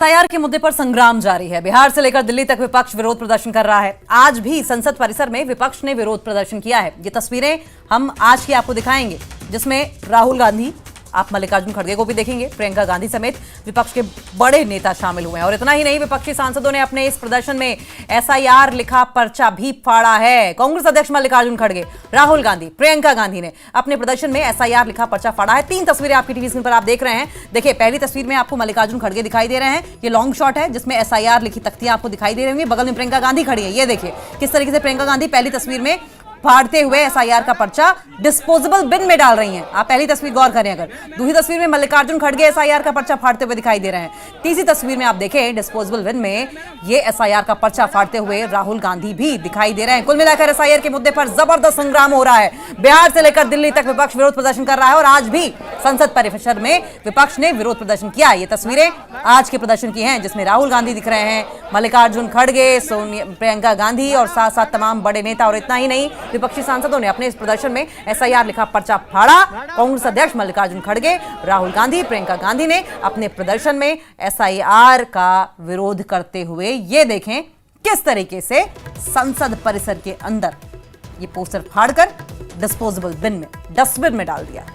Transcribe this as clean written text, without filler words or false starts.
SIR के मुद्दे पर संग्राम जारी है। बिहार से लेकर दिल्ली तक विपक्ष विरोध प्रदर्शन कर रहा है। आज भी संसद परिसर में विपक्ष ने विरोध प्रदर्शन किया है। ये तस्वीरें हम आज की आपको दिखाएंगे, जिसमें राहुल गांधी, आप मल्लिकार्जुन खड़गे को भी देखेंगे, प्रियंका गांधी समेत विपक्ष के बड़े नेता शामिल हुए हैं। और इतना ही नहीं, विपक्षी सांसदों ने अपने इस प्रदर्शन में एसआईआर लिखा पर्चा भी फाड़ा है। कांग्रेस अध्यक्ष मल्लिकार्जुन खड़गे, राहुल गांधी, प्रियंका गांधी ने अपने प्रदर्शन में एसआईआर लिखा पर्चा फाड़ा है। 3 तस्वीरें आपकी टीवी स्क्रीन पर आप देख रहे हैं। देखिए, पहली तस्वीर में आपको मल्लिकार्जुन खड़गे दिखाई दे रहे हैं। ये लॉन्ग शॉट है जिसमें एसआईआर लिखी तख्तियां आपको दिखाई दे रही होंगी। बगल में प्रियंका गांधी खड़ी है। ये देखिए किस तरीके से प्रियंका गांधी पहली तस्वीर में फाड़ते हुए एसआईआर का पर्चा डिस्पोजेबल बिन में डाल रही हैं। आप पहली तस्वीर गौर करें। अगर दूसरी तस्वीर में मल्लिकार्जुन खड़गे एसआईआर का पर्चा फाड़ते हुए दिखाई दे रहे हैं। तीसरी तस्वीर में आप देखें डिस्पोजेबल बिन में ये एसआईआर का पर्चा फाड़ते हुए राहुल गांधी भी दिखाई दे रहे हैं। कुल मिलाकर एसआईआर के मुद्दे पर जबरदस्त संग्राम हो रहा है। बिहार से लेकर दिल्ली तक विपक्ष विरोध प्रदर्शन कर रहा है और आज भी संसद परिसर में विपक्ष ने विरोध प्रदर्शन किया। ये तस्वीरें आज के प्रदर्शन की हैं, जिसमें राहुल गांधी दिख रहे हैं, मल्लिकार्जुन खड़गे, प्रियंका गांधी और साथ साथ तमाम बड़े नेता। और इतना ही नहीं, विपक्षी सांसदों ने अपने इस प्रदर्शन में एसआईआर लिखा पर्चा फाड़ा। कांग्रेस अध्यक्ष मल्लिकार्जुन खड़गे, राहुल गांधी, प्रियंका गांधी ने अपने प्रदर्शन में एसआईआर का विरोध करते हुए ये देखें किस तरीके से संसद परिसर के अंदर ये पोस्टर फाड़कर डिस्पोजेबल बिन में, डस्टबिन में डाल दिया।